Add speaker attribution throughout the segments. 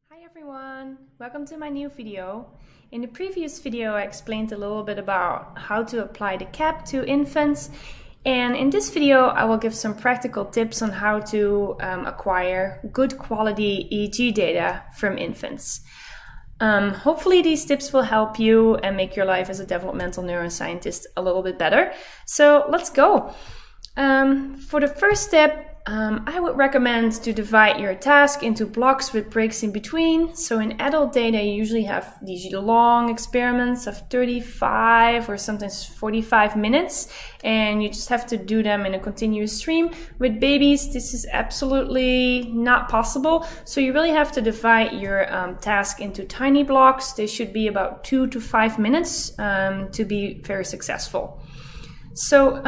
Speaker 1: Hi everyone, welcome to my new video. In the previous video I explained a little bit about how to apply the cap to infants, and in this video I will give some practical tips on how to acquire good quality EEG data from infants. Hopefully these tips will help you and make your life as a developmental neuroscientist a little bit better. So let's go. For the first step, I would recommend to divide your task into blocks with breaks in between. So in adult data, you usually have these long experiments of 35 or sometimes 45 minutes, and you just have to do them in a continuous stream. With babies, this is absolutely not possible. So you really have to divide your task into tiny blocks. They should be about 2 to 5 minutes to be very successful. So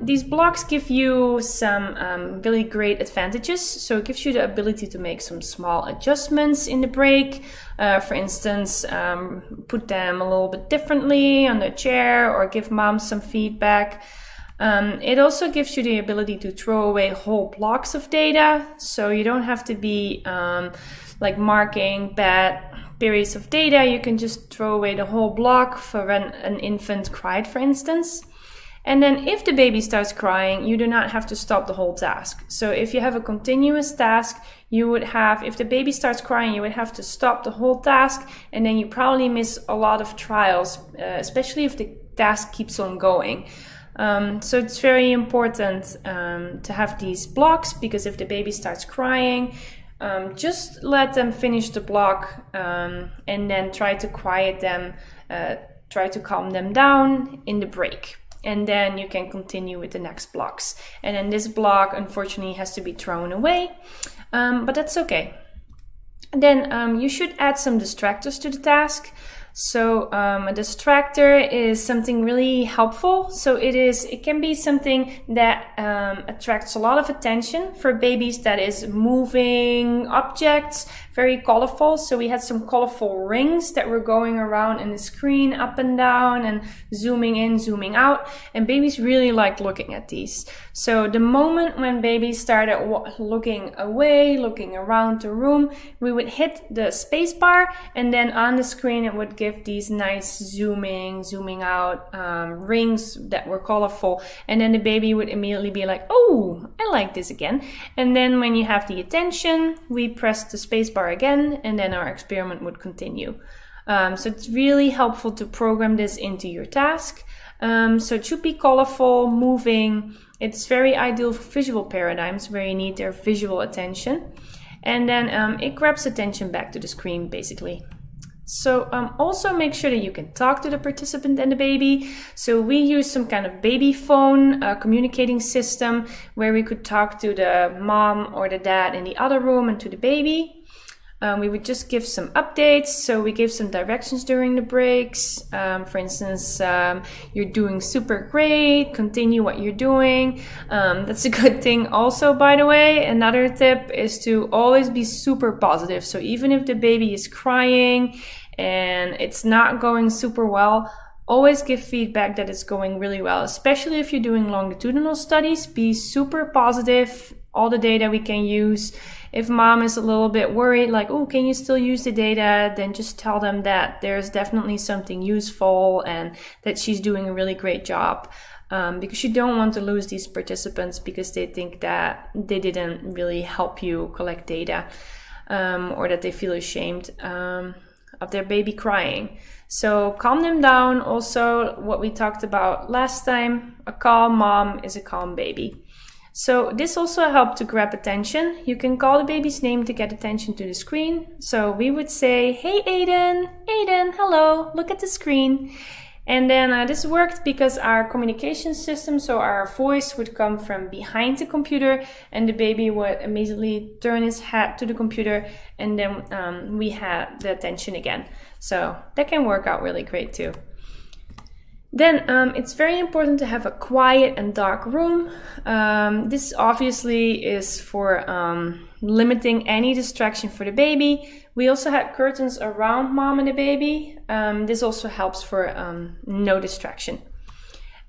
Speaker 1: these blocks give you some really great advantages. So it gives you the ability to make some small adjustments in the break. For instance, put them a little bit differently on the chair or give mom some feedback. It also gives you the ability to throw away whole blocks of data. So you don't have to be like marking bad periods of data. You can just throw away the whole block for when an infant cried, for instance. And then if the baby starts crying, you do not have to stop the whole task. So if you have a continuous task, you would have, if the baby starts crying, you would have to stop the whole task, and then you probably miss a lot of trials, especially if the task keeps on going. So it's very important to have these blocks, because if the baby starts crying, just let them finish the block and then try to quiet them, try to calm them down in the break. And then you can continue with the next blocks. And then this block, unfortunately, has to be thrown away, but that's okay. Then you should add some distractors to the task. So a distractor is something really helpful. So it can be something that attracts a lot of attention for babies, that is moving objects, very colorful. So we had some colorful rings that were going around in the screen up and down and zooming in, zooming out. And babies really liked looking at these. So the moment when babies started looking away, looking around the room, we would hit the space bar, and then on the screen it would give these nice zooming out rings that were colorful. And then the baby would immediately be like, oh, I like this again. And then when you have the attention, we press the space bar again, and then our experiment would continue. So it's really helpful to program this into your task. So it should be colorful, moving. It's very ideal for visual paradigms where you need their visual attention. And then it grabs attention back to the screen, basically. So also make sure that you can talk to the participant and the baby. So we use some kind of baby phone communicating system where we could talk to the mom or the dad in the other room and to the baby. We would just give some updates. So we give some directions during the breaks. For instance, you're doing super great, continue what you're doing. That's a good thing also, by the way. Another tip is to always be super positive. So even if the baby is crying and it's not going super well, always give feedback that it's going really well. Especially if you're doing longitudinal studies, be super positive. All the data we can use. If mom is a little bit worried, like, oh, can you still use the data? Then just tell them that there's definitely something useful and that she's doing a really great job. Because you don't want to lose these participants because they think that they didn't really help you collect data, or that they feel ashamed of their baby crying. So calm them down. Also, what we talked about last time, a calm mom is a calm baby. So this also helped to grab attention. You can call the baby's name to get attention to the screen. So we would say, hey Aiden, hello, look at the screen. And then this worked because our communication system, so our voice would come from behind the computer, and the baby would immediately turn his head to the computer, and then we had the attention again. So that can work out really great too. Then it's very important to have a quiet and dark room. This obviously is for limiting any distraction for the baby. We also had curtains around mom and the baby. This also helps for no distraction.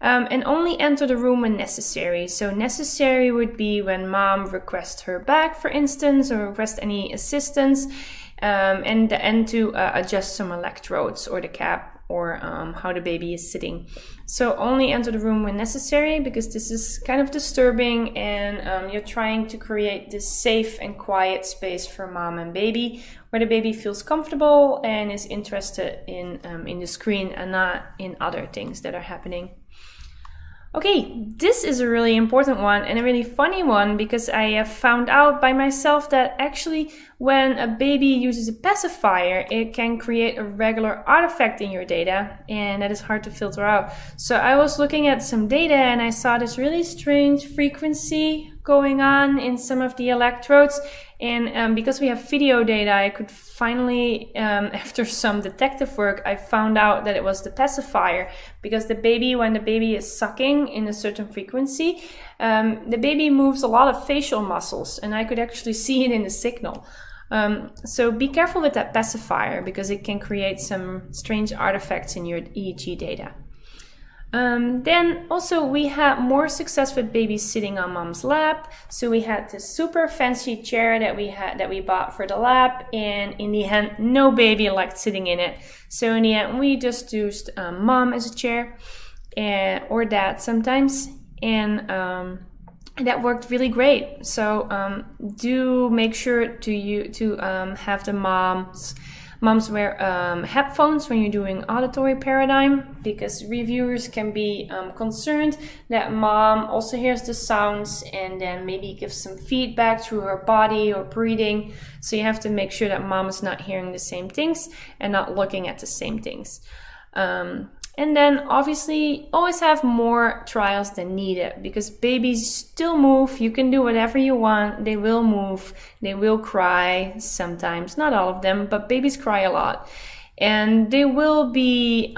Speaker 1: And only enter the room when necessary. So necessary would be when mom requests her back, for instance, or requests any assistance. and to adjust some electrodes or the cap, or how the baby is sitting. So only enter the room when necessary, because this is kind of disturbing, and you're trying to create this safe and quiet space for mom and baby, where the baby feels comfortable and is interested in the screen and not in other things that are happening. Okay, this is a really important one and a really funny one, because I have found out by myself that actually when a baby uses a pacifier, it can create a regular artifact in your data, and that is hard to filter out. So I was looking at some data and I saw this really strange frequency going on in some of the electrodes, and because we have video data, I could finally, after some detective work, I found out that it was the pacifier, because when the baby is sucking in a certain frequency, the baby moves a lot of facial muscles, and I could actually see it in the signal. So be careful with that pacifier, because it can create some strange artifacts in your EEG data. Then also we had more success with babies sitting on mom's lap. So we had this super fancy chair that we bought for the lap, and in the end, no baby liked sitting in it. So in the end, we just used mom as a chair, or dad sometimes, and that worked really great. So do make sure to have the moms wear headphones when you're doing auditory paradigm, because reviewers can be concerned that mom also hears the sounds and then maybe gives some feedback through her body or breathing. So you have to make sure that mom is not hearing the same things and not looking at the same things. And then obviously always have more trials than needed, because babies still move. You can do whatever you want. They will move. They will cry sometimes, not all of them, but babies cry a lot. And they will be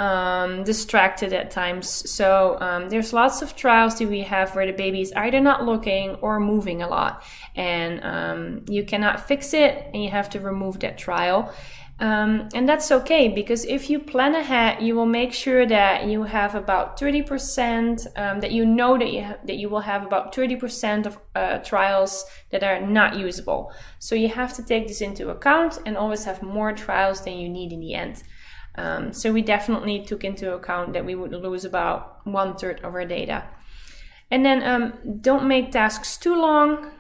Speaker 1: distracted at times. So there's lots of trials that we have where the baby is either not looking or moving a lot. And you cannot fix it, and you have to remove that trial. And that's okay, because if you plan ahead, you will make sure that you have about 30%, that you know that you will have about 30% of trials that are not usable. So you have to take this into account and always have more trials than you need in the end. So we definitely took into account that we would lose about 1/3 of our data. And then don't make tasks too long.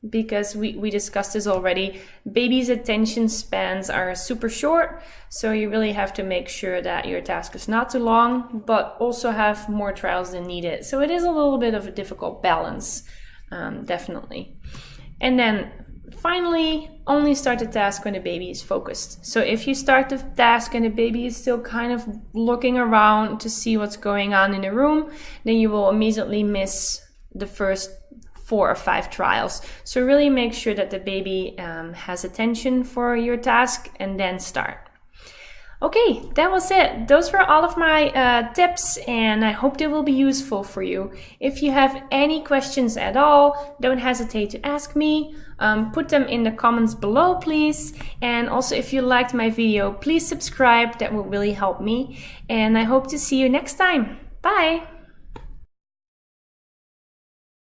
Speaker 1: Because we discussed this already, babies' attention spans are super short, so you really have to make sure that your task is not too long, but also have more trials than needed. So it is a little bit of a difficult balance, definitely. And then finally, only start the task when the baby is focused. So if you start the task and the baby is still kind of looking around to see what's going on in the room, then you will immediately miss the first 4 or 5 trials. So really make sure that the baby has attention for your task, and then start. Okay, that was it. Those were all of my tips, and I hope they will be useful for you. If you have any questions at all, don't hesitate to ask me. Put them in the comments below, please. And also, if you liked my video, please subscribe. That will really help me. And I hope to see you next time. Bye!